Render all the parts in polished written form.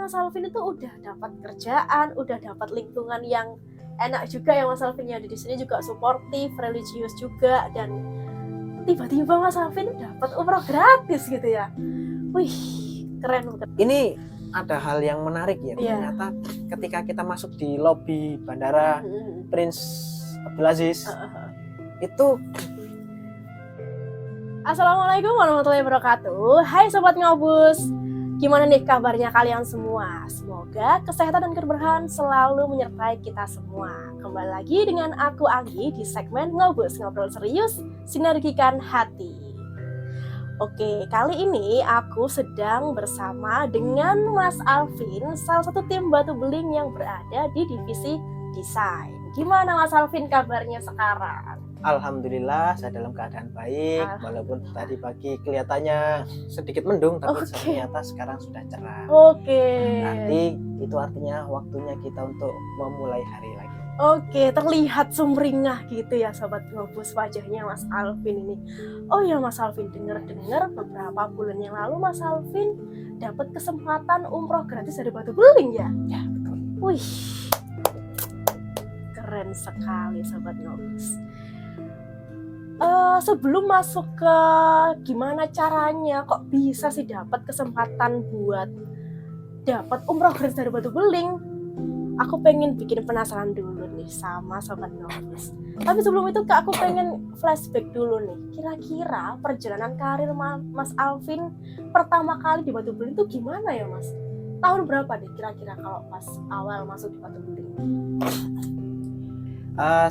Mas Alvin itu udah dapat kerjaan, udah dapat lingkungan yang enak juga ya Mas Alvin ya, di sini juga suportif, religius juga, dan tiba-tiba Mas Alvin dapat umroh gratis gitu ya. Wih, keren. Ini ada hal yang menarik ya, ternyata ketika kita masuk di lobi Bandara Prince Abdulaziz itu. Assalamualaikum warahmatullahi wabarakatuh. Hai Sobat Ngobus, gimana nih kabarnya kalian semua? Semoga kesehatan dan keberkahan selalu menyertai kita semua. Kembali lagi dengan aku Anggi di segmen Ngobus, ngobrol serius, sinergikan hati. Oke, kali ini aku sedang bersama dengan Mas Alvin, salah satu tim batu beling yang berada di divisi desain. Gimana Mas Alvin kabarnya sekarang? Alhamdulillah saya dalam keadaan baik, walaupun tadi pagi kelihatannya sedikit mendung, tapi ternyata sekarang sudah cerah. Nanti itu artinya waktunya kita untuk memulai hari lagi. Terlihat sumringah gitu ya Sobat Ngobus wajahnya Mas Alvin ini. Oh ya Mas Alvin, dengar-dengar beberapa bulan yang lalu Mas Alvin dapat kesempatan umroh gratis dari Batu Beling ya? Ya betul. Wih, keren sekali Sobat Ngobus. Sebelum masuk ke gimana caranya kok bisa sih dapat kesempatan buat dapat umroh gratis dari Batu Beling, aku pengen bikin penasaran dulu nih sama Sobat Ngobus. Tapi sebelum itu aku pengen flashback dulu nih. Kira-kira perjalanan karir Mas Alvin pertama kali di Batu Beling itu gimana ya Mas? Tahun berapa deh kira-kira kalau pas awal masuk di Batu Beling?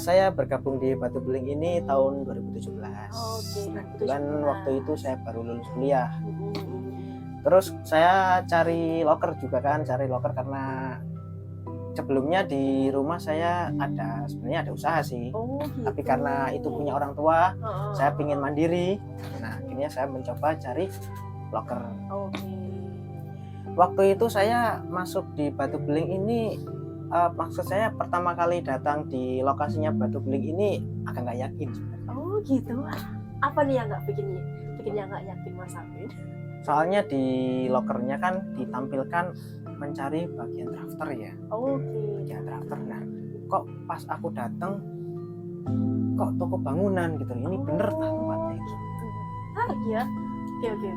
Saya bergabung di Batu Beling ini tahun 2017. Kebetulan waktu itu saya baru lulus kuliah. Terus saya cari loker juga kan, karena sebelumnya di rumah saya sebenarnya ada usaha sih. Tapi karena itu punya orang tua, saya pingin mandiri. Nah, akhirnya saya mencoba cari loker. Waktu itu saya masuk di Batu Beling ini, maksud saya pertama kali datang di lokasinya Batu Beling ini agak nggak yakin. Oh gitu. Apa nih yang nggak yakin Mas Alvin? Soalnya di lokernya kan ditampilkan mencari bagian drafter ya. Bagian drafter. Nah, kok pas aku datang kok toko bangunan gitu. Ini bener tak tempatnya gitu. Ya. Oke.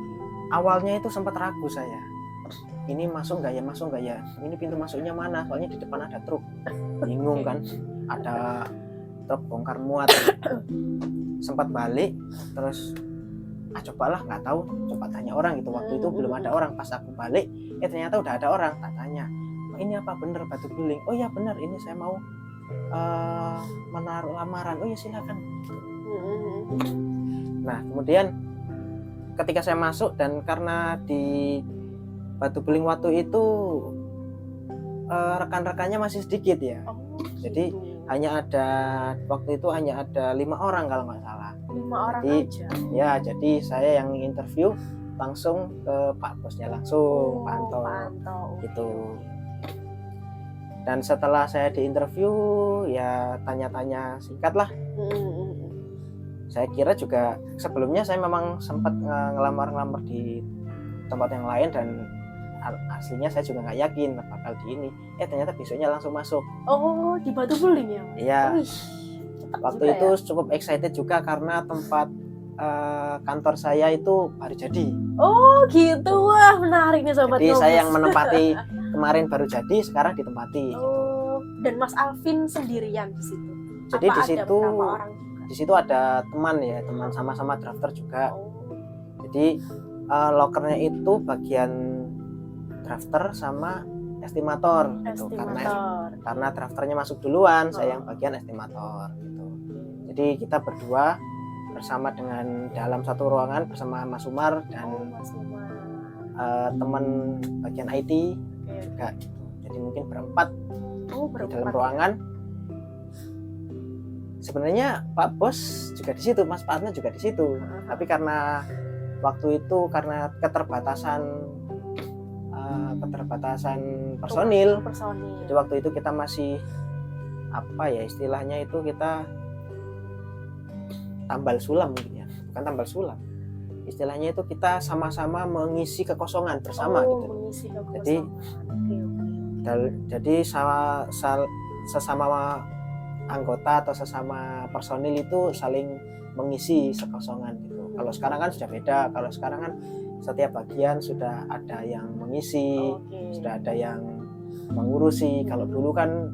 Awalnya itu sempat ragu saya. Ini masuk nggak ya? Ini pintu masuknya mana? Soalnya di depan ada truk. Bingung kan? Ada truk bongkar muat. Sempat balik, terus cobalah, nggak tahu, coba tanya orang gitu. Waktu itu belum ada orang. Pas aku balik, ternyata udah ada orang. Tak tanya, ini apa bener Batu Beling? Oh ya bener, ini saya mau menaruh lamaran. Oh ya silakan. Nah kemudian ketika saya masuk, dan karena di Batu Beling waktu itu rekan-rekannya masih sedikit ya. Jadi waktu itu hanya ada 5 orang kalau nggak salah. 5 orang aja. Ya, jadi saya yang interview langsung ke Pak Bosnya langsung, Pak Anto. Gitu. Dan setelah saya diinterview, ya tanya-tanya singkat lah. Saya kira juga sebelumnya saya memang sempat ngelamar di tempat yang lain, dan aslinya saya juga nggak yakin bakal di ini. Ternyata besoknya langsung masuk. Di Batu Beling ya? Iya. Waktu itu cukup excited juga karena tempat kantor saya itu baru jadi. Gitu. Wah, menarik nih Sobat Jadi Ngobus. saya yang menempati kemarin baru jadi, sekarang ditempati. Dan Mas Alvin sendirian di situ. Jadi di situ ada teman sama-sama drafter juga. Jadi lokernya itu bagian drafter sama estimator. Gitu. Karena drafternya masuk duluan, saya yang bagian estimator gitu. Jadi kita berdua bersama dengan dalam satu ruangan bersama Mas Umar dan teman bagian IT juga gitu. Jadi mungkin berempat di dalam ruangan. Sebenarnya Pak Bos juga di situ, Mas Pak Adna juga di situ. Tapi karena waktu itu karena keterbatasan personil. Jadi waktu itu kita masih istilahnya itu kita tambal sulam mungkin ya, bukan tambal sulam. istilahnya itu kita sama-sama mengisi kekosongan bersama gitu. Mengisi kekosongan. Jadi Oke. jadi sesama anggota atau sesama personil itu saling mengisi kekosongan gitu. Kalau sekarang kan sudah beda. Kalau sekarang kan setiap bagian sudah ada yang mengisi, sudah ada yang mengurusi. Kalau dulu kan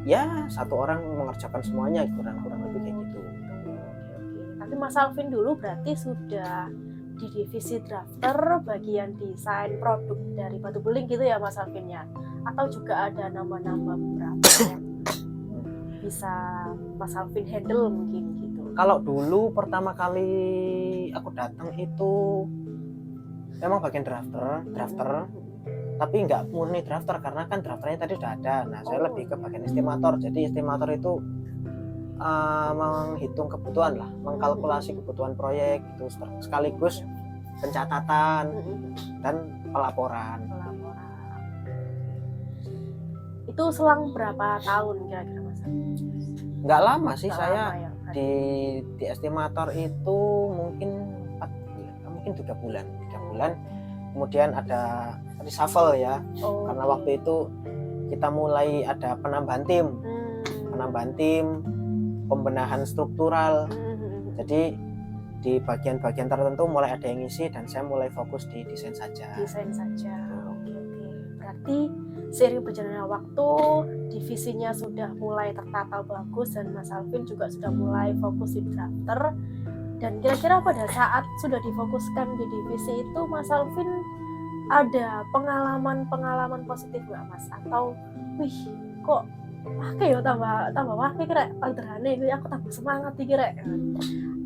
ya satu orang mengerjakan semuanya, kurang lebih kayak gitu. Tapi Mas Alvin dulu berarti sudah di divisi drafter bagian desain produk dari batu beling gitu ya Mas Alvin ya? Atau juga ada nama-nama beberapa yang bisa Mas Alvin handle mungkin gitu? Kalau dulu pertama kali aku datang itu memang bagian drafter, tapi nggak murni drafter karena kan drafternya tadi sudah ada. Nah, saya lebih ke bagian estimator. Jadi estimator itu menghitung kebutuhan lah, mengkalkulasi kebutuhan proyek itu sekaligus pencatatan dan pelaporan. Itu selang berapa tahun kira-kira Mas? Nggak lama sih, Nggak saya lama ya, di estimator itu mungkin 4 bulan, mungkin 3 bulan. Kemudian ada reshuffle ya, karena waktu itu kita mulai ada penambahan tim, pembenahan struktural. Jadi di bagian-bagian tertentu mulai ada yang ngisi dan saya mulai fokus di desain saja. Oke. Berarti seiring berjalannya waktu, divisinya sudah mulai tertata bagus dan Mas Alvin juga sudah mulai fokus di drafter. Dan kira-kira pada saat sudah difokuskan di divisi itu, Mas Alvin ada pengalaman positif nggak Mas? Atau, wih, kok tambah wah kira orderane itu aku tambah semangat kira.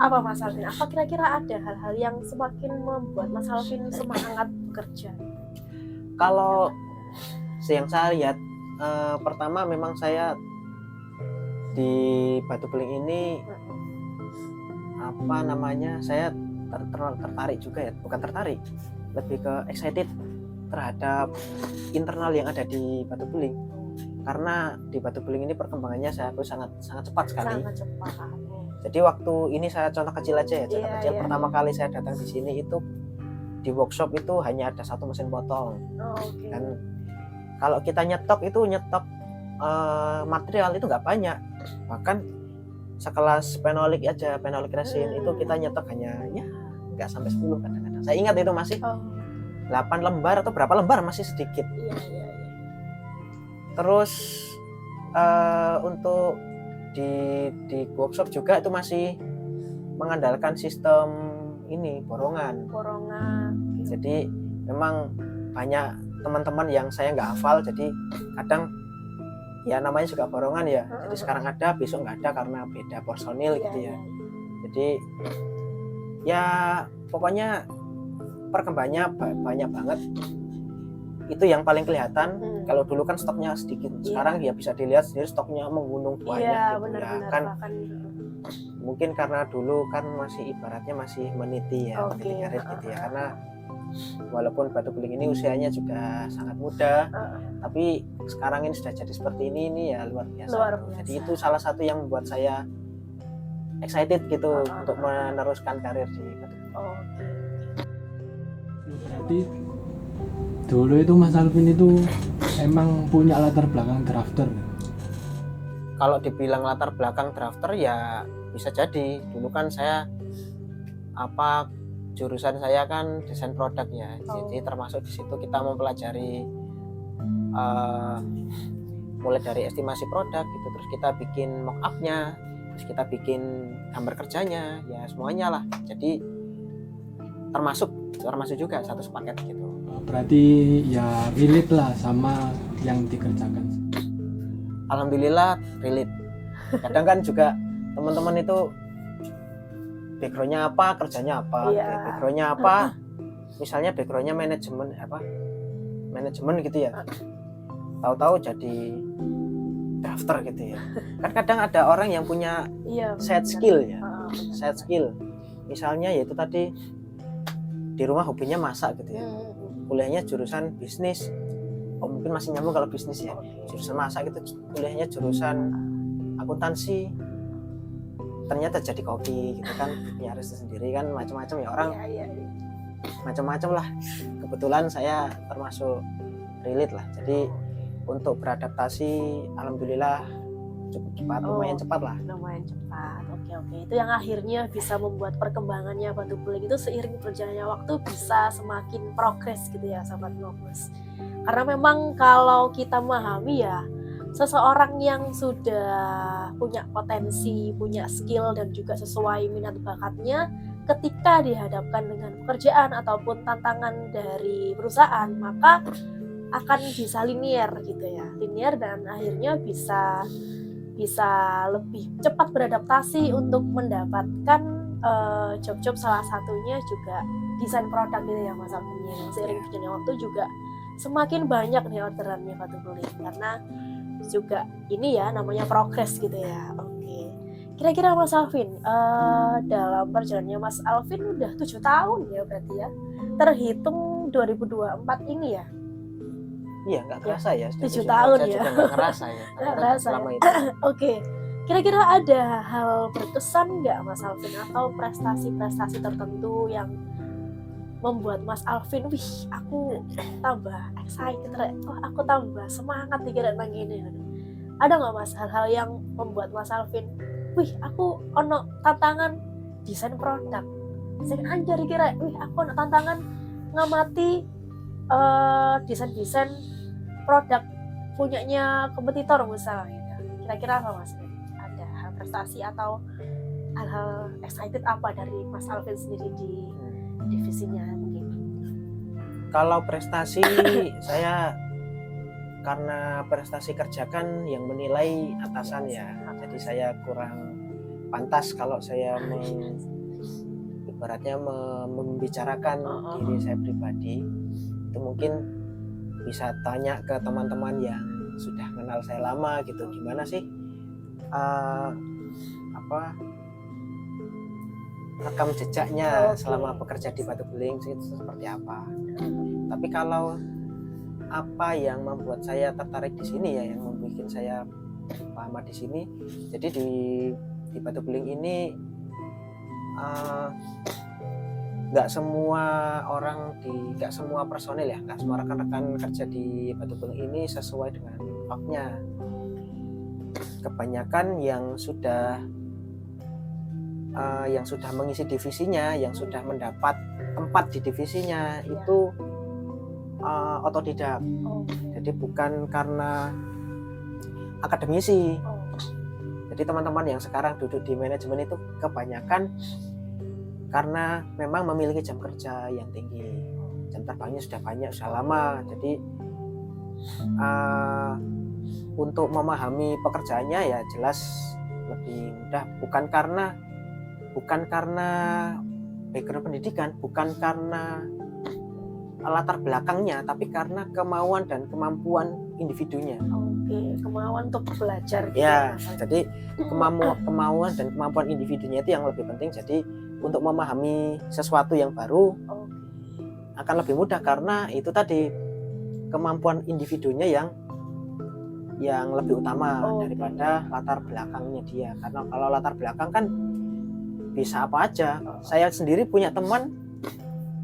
Apa Mas Alvin? Apa kira-kira ada hal-hal yang semakin membuat Mas Alvin semangat bekerja? Kalau yang saya lihat, pertama memang saya di batu beling ini saya tertarik juga ya, bukan tertarik, lebih ke excited terhadap internal yang ada di batu beling, karena di batu beling ini perkembangannya saya akui sangat cepat sekali. Jadi waktu ini saya contoh kecil aja ya, pertama kali saya datang di sini itu di workshop itu hanya ada 1 mesin potong. Dan kalau kita nyetok material itu nggak banyak, bahkan sekelas penolik resin itu kita nyetok hanya ya nggak sampai 10 kadang-kadang. Saya ingat itu masih 8 lembar atau berapa lembar, masih sedikit. Terus untuk di workshop juga itu masih mengandalkan sistem ini borongan. Jadi memang banyak teman-teman yang saya nggak hafal, jadi kadang ya namanya juga borongan ya. Jadi sekarang ada, besok nggak ada karena beda personil gitu ya. Jadi ya pokoknya perkembangannya banyak banget. Itu yang paling kelihatan. Kalau dulu kan stoknya sedikit, sekarang ya bisa dilihat sendiri stoknya menggunung banyak gitu ya kan. Mungkin karena dulu kan masih ibaratnya masih meniti karir gitu ya, karena walaupun batu beling ini usianya juga sangat muda, tapi sekarang ini sudah jadi seperti ini ya luar biasa. Jadi itu salah satu yang membuat saya excited gitu untuk meneruskan karir di batu beling. Berarti dulu itu Mas Alvin itu emang punya latar belakang drafter? Kalau dibilang latar belakang drafter ya bisa jadi. Dulu kan saya jurusan saya kan desain produk ya. Jadi termasuk di situ kita mempelajari mulai dari estimasi produk gitu, terus kita bikin mock up-nya, terus kita bikin gambar kerjanya, ya semuanya lah. Jadi termasuk juga satu sepaket gitu. Berarti ya relate lah sama yang dikerjakan. Alhamdulillah relate. Kadang kan juga teman-teman itu backgroundnya apa, kerjanya apa, backgroundnya apa, misalnya backgroundnya manajemen gitu ya, tahu-tahu jadi drafter gitu ya. Kan kadang ada orang yang punya set skill ya, misalnya yaitu tadi di rumah hobinya masak gitu ya, kuliahnya jurusan bisnis, mungkin masih nyambung kalau bisnis ya, jurusan masak gitu, kuliahnya jurusan akuntansi, ternyata jadi koki gitu kan, punya restu sendiri kan, macam-macam ya orang, Iya. macam-macam lah. Kebetulan saya termasuk relate lah, jadi untuk beradaptasi alhamdulillah cukup cepat, lumayan cepat lah. Lumayan cepat. Oke. Itu yang akhirnya bisa membuat perkembangannya batu beling itu seiring berjalannya waktu bisa semakin progres gitu ya Sobat Ngobus. Karena memang kalau kita memahami ya, seseorang yang sudah punya potensi, punya skill dan juga sesuai minat bakatnya, ketika dihadapkan dengan pekerjaan ataupun tantangan dari perusahaan, maka akan bisa linear gitu ya, linear dan akhirnya bisa lebih cepat beradaptasi untuk mendapatkan job-job, salah satunya juga desain produk gitu ya Mas Alvin. Seiring berjalannya waktu juga semakin banyak nih orderannya batu beling karena juga ini ya namanya progres gitu ya. Oke. Kira-kira Mas Alvin dalam perjalanannya Mas Alvin udah 7 tahun ya berarti ya. Terhitung 2024 ini ya. Iya, nggak kerasa ya. 7 tahun saya ya. juga nggak kerasa ya. Nggak kerasa Selama ya. itu. Oke. Kira-kira ada hal berkesan nggak Mas Alvin atau prestasi-prestasi tertentu yang membuat Mas Alvin, wih aku tambah excited, aku tambah semangat nih kira nang ini. Ada nggak Mas hal-hal yang membuat Mas Alvin, wih aku ono tantangan desain produk, saya anjir kira, wih aku ono tantangan ngamati desain produk punyanya kompetitor misalnya. Kira-kira apa Mas? Ada hal prestasi atau hal-hal excited apa dari Mas Alvin sendiri di divisinya mungkin? Kalau prestasi saya karena prestasi kerjakan yang menilai atasan ya, jadi saya kurang pantas kalau saya ibaratnya membicarakan diri saya pribadi. Itu mungkin bisa tanya ke teman-teman yang sudah kenal saya lama gitu, gimana sih rekam jejaknya selama bekerja di batu beling itu seperti apa. Tapi kalau apa yang membuat saya tertarik di sini ya, yang membuat saya lama di sini, jadi di batu beling ini nggak semua orang nggak semua personil ya, nggak semua rekan-rekan kerja di batu beling ini sesuai dengan faknya. Kebanyakan yang sudah mengisi divisinya, yang sudah mendapat tempat di divisinya itu otodidak. Jadi bukan karena akademisi. Jadi teman-teman yang sekarang duduk di manajemen itu kebanyakan karena memang memiliki jam kerja yang tinggi, jam terbangnya sudah banyak, sudah lama. Jadi untuk memahami pekerjaannya ya jelas lebih mudah, bukan karena background pendidikan, bukan karena latar belakangnya, tapi karena kemauan dan kemampuan individunya. Oke, kemauan untuk belajar. Ya, jadi kemauan dan kemampuan individunya itu yang lebih penting. Jadi untuk memahami sesuatu yang baru akan lebih mudah karena itu tadi kemampuan individunya yang lebih utama daripada latar belakangnya dia. Karena kalau latar belakang kan bisa apa aja. Saya sendiri punya teman,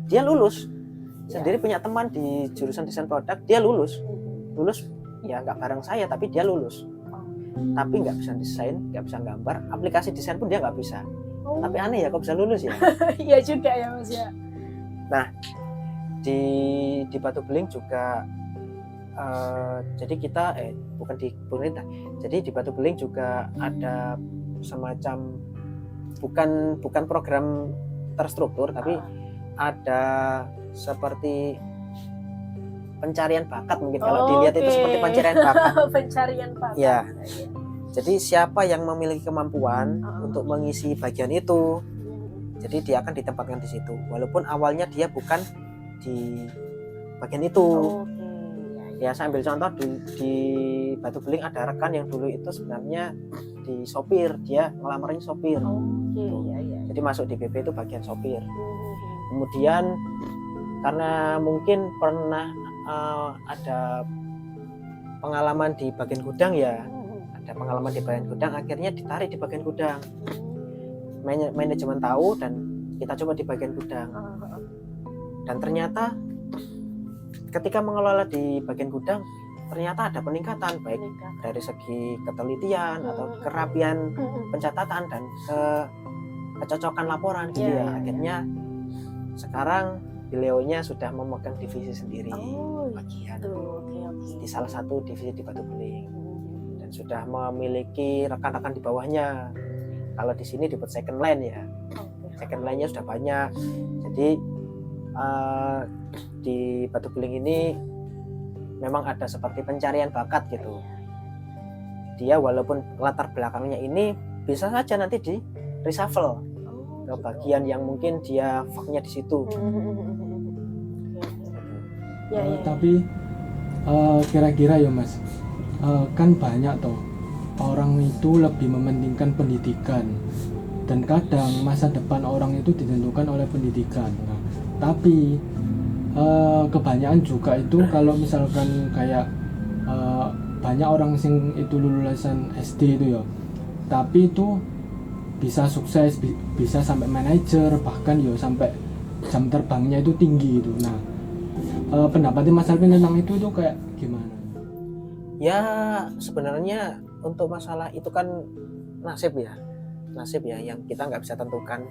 dia lulus. Sendiri punya teman di jurusan desain produk, dia lulus ya nggak bareng saya, tapi dia lulus. Tapi nggak bisa desain, nggak bisa gambar, aplikasi desain pun dia nggak bisa. Tapi aneh ya, kok bisa lulus ya? Iya juga ya Mas ya. Nah, di Batu Beling juga jadi kita bukan di pemerintah. Jadi di Batu Beling juga ada semacam bukan program terstruktur, tapi ada seperti pencarian bakat mungkin. Kalau dilihat itu seperti pencarian bakat. Pencarian bakat. Ya. Jadi siapa yang memiliki kemampuan untuk mengisi bagian itu, jadi dia akan ditempatkan di situ. Walaupun awalnya dia bukan di bagian itu. Ya, saya ambil contoh di Batu Beling ada rekan yang dulu itu sebenarnya di sopir, dia ngelamarnya sopir. Jadi masuk di BP itu bagian sopir. Kemudian karena mungkin pernah ada pengalaman di bagian gudang ya, ada pengalaman di bagian gudang, akhirnya ditarik di bagian gudang. manajemen tahu dan kita coba di bagian gudang. Dan ternyata ketika mengelola di bagian gudang ternyata ada peningkatan baik dari segi ketelitian atau kerapian pencatatan dan kecocokan laporan gitu ya. Akhirnya sekarang beliaunya sudah memegang divisi sendiri bagian di salah satu divisi di Batu Beling dan sudah memiliki rekan-rekan di bawahnya. Kalau di sini disebut second line ya, second line-nya sudah banyak. Jadi di Batu Beling ini memang ada seperti pencarian bakat gitu. Dia walaupun latar belakangnya ini bisa saja nanti di reshuffle ke bagian yang mungkin dia faknya di situ. Tapi kira-kira ya Mas, kan banyak toh orang itu lebih mementingkan pendidikan dan kadang masa depan orang itu ditentukan oleh pendidikan. Nah, tapi kebanyakan juga itu kalau misalkan kayak banyak orang sing itu lulusan SD itu ya, tapi itu bisa sukses, bisa sampai manajer, bahkan ya sampai jam terbangnya itu tinggi itu. Nah, pendapatnya Mas Alvin tentang itu kayak gimana? Ya sebenarnya untuk masalah itu kan nasib ya yang kita nggak bisa tentukan.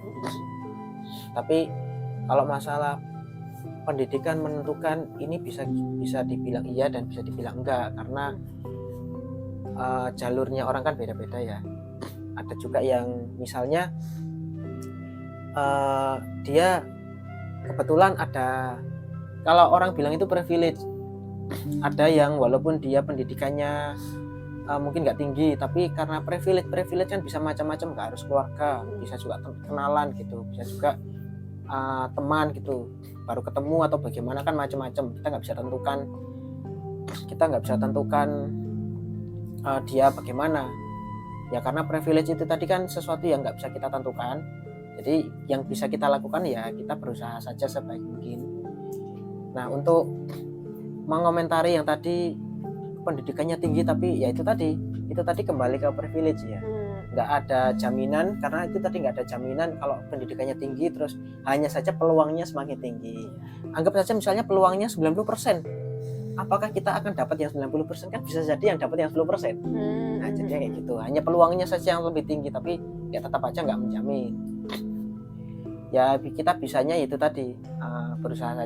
Tapi kalau masalah pendidikan menentukan ini bisa dibilang iya dan bisa dibilang enggak karena jalurnya orang kan beda-beda ya. Ada juga yang misalnya dia kebetulan ada, kalau orang bilang itu privilege, ada yang walaupun dia pendidikannya mungkin nggak tinggi tapi karena privilege kan bisa macam-macam, nggak harus keluarga, bisa juga kenalan gitu, bisa juga teman gitu, baru ketemu atau bagaimana kan macam-macam. Kita nggak bisa tentukan dia bagaimana ya, karena privilege itu tadi kan sesuatu yang nggak bisa kita tentukan. Jadi yang bisa kita lakukan ya kita berusaha saja sebaik mungkin. Nah, untuk mengomentari yang tadi pendidikannya tinggi tapi ya itu tadi kembali ke privilege ya. Nggak ada jaminan, karena itu tadi nggak ada jaminan kalau pendidikannya tinggi terus hanya saja peluangnya semakin tinggi. Anggap saja misalnya peluangnya 90%. Apakah kita akan dapat yang 90%? Kan bisa jadi yang dapat yang 10%. Nah, jadi kayak gitu. Hanya peluangnya saja yang lebih tinggi tapi ya tetap aja nggak menjamin. Ya kita bisanya itu tadi berusaha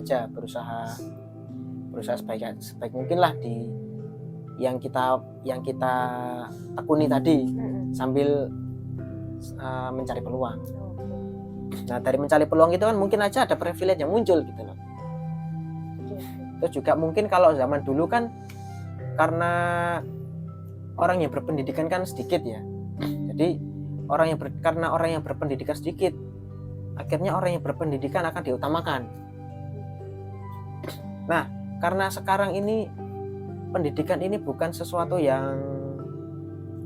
sebaik mungkin lah di yang kita tekuni tadi sambil mencari peluang. Nah, dari mencari peluang itu kan mungkin aja ada privilege yang muncul gitu loh. Terus juga mungkin kalau zaman dulu kan karena orang yang berpendidikan kan sedikit ya. Jadi karena orang yang berpendidikan sedikit, akhirnya orang yang berpendidikan akan diutamakan. Nah, karena sekarang ini pendidikan ini bukan sesuatu yang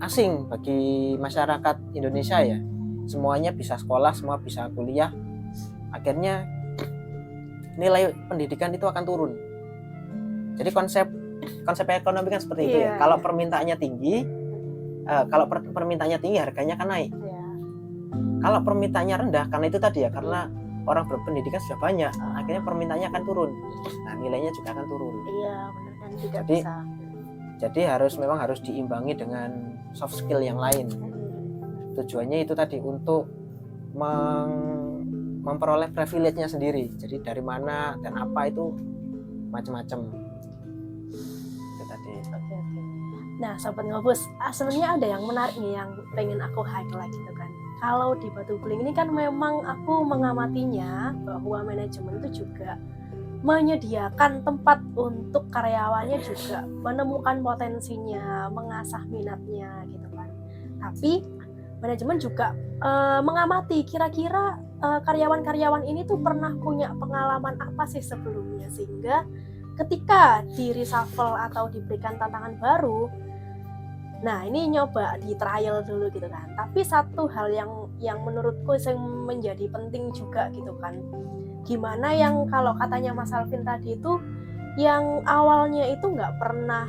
asing bagi masyarakat Indonesia ya. Semuanya bisa sekolah, semua bisa kuliah. Akhirnya nilai pendidikan itu akan turun. Jadi konsep ekonomi kan seperti itu ya. Kalau permintaannya tinggi, harganya akan naik. Kalau permintaannya rendah, karena itu tadi ya, karena orang berpendidikan sudah banyak, akhirnya permintaannya akan turun. Nah, nilainya juga akan turun. Iya, benar, dan tidak Jadi, bisa. Jadi memang harus diimbangi dengan soft skill yang lain. Tujuannya itu tadi untuk memperoleh privilege-nya sendiri. Jadi dari mana dan apa itu macam-macam. Itu tadi. Oke. Nah, Sobat Ngobus, sebenarnya ada yang menarik nih yang pengen aku highlight gitu kan. Kalau di Batu Beling ini kan memang aku mengamatinya bahwa manajemen itu juga menyediakan tempat untuk karyawannya juga menemukan potensinya, mengasah minatnya gitu kan. Tapi manajemen juga mengamati kira-kira karyawan-karyawan ini tuh pernah punya pengalaman apa sih sebelumnya, sehingga ketika di reshuffle atau diberikan tantangan baru, nah ini nyoba di trial dulu gitu kan. Tapi satu hal yang menurutku yang menjadi penting juga gitu kan, gimana yang kalau katanya Mas Alvin tadi itu yang awalnya itu nggak pernah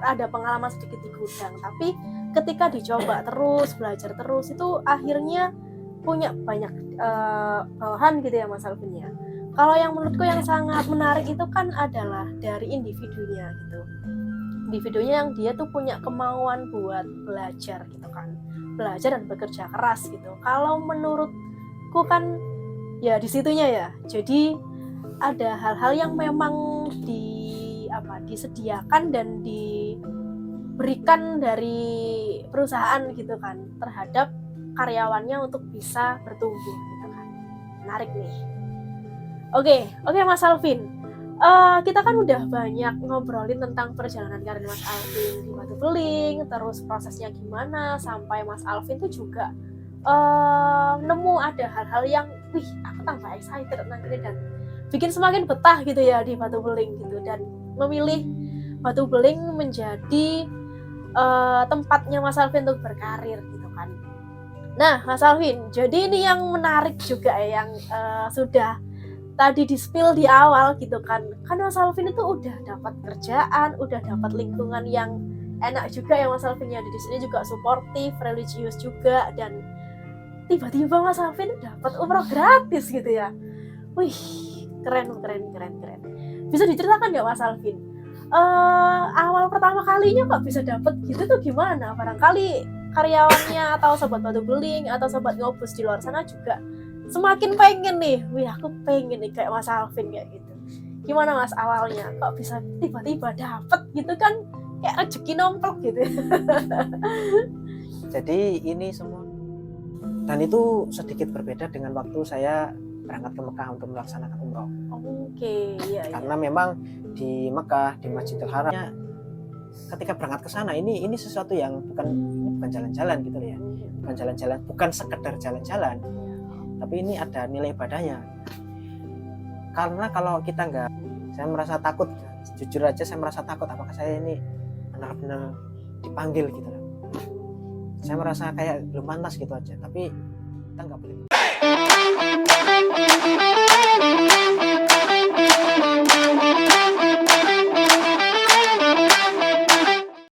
ada pengalaman sedikit di gudang, tapi ketika dicoba terus, belajar terus, itu akhirnya punya banyak bawahan gitu ya Mas Alvin ya. Kalau yang menurutku yang sangat menarik itu kan adalah dari individunya gitu. Individunya yang dia tuh punya kemauan buat belajar gitu kan. Belajar dan bekerja keras gitu. Kalau menurutku kan ya di situnya ya. Jadi ada hal-hal yang memang disediakan dan diberikan dari perusahaan gitu kan terhadap karyawannya untuk bisa bertumbuh gitu kan. Menarik nih. Oke Mas Alvin. Kita kan udah banyak ngobrolin tentang perjalanan karir Mas Alvin di Batu Beling, terus prosesnya gimana sampai Mas Alvin tuh juga nemu ada hal-hal yang aku tambah excited nantinya dan bikin semakin betah gitu ya di Batu Beling gitu, dan memilih Batu Beling menjadi tempatnya Mas Alvin untuk berkarir gitu kan. Nah Mas Alvin, jadi ini yang menarik juga ya, yang sudah tadi di-spill di awal gitu kan Mas Alvin itu udah dapat kerjaan, udah dapat lingkungan yang enak juga ya Mas Alvin ya, di sini juga suportif, religius juga, dan tiba-tiba Mas Alvin dapat umroh gratis gitu ya. Wih, keren. Bisa diceritakan ya Mas Alvin? Awal pertama kalinya kok bisa dapat gitu tuh gimana? Barangkali karyawannya atau sobat Batu Beling atau sobat Ngobus di luar sana juga semakin pengen nih, aku pengen nih kayak Mas Alvin kayak gitu. Gimana Mas awalnya kok bisa tiba-tiba dapet gitu kan, kayak rezeki nomplok gitu. Jadi ini semua, dan itu sedikit berbeda dengan waktu saya berangkat ke Mekah untuk melaksanakan umroh. Oke, iya. Karena memang di Mekah, di Masjidil Haramnya, ketika berangkat ke sana ini sesuatu yang bukan jalan-jalan gitu ya. Bukan jalan-jalan, bukan sekedar jalan-jalan. Tapi ini ada nilai ibadahnya. Karena kalau kita enggak, saya merasa takut, jujur aja saya merasa takut apakah saya ini benar-benar dipanggil gitu loh. Saya merasa kayak belum pantas gitu aja, tapi kita enggak boleh.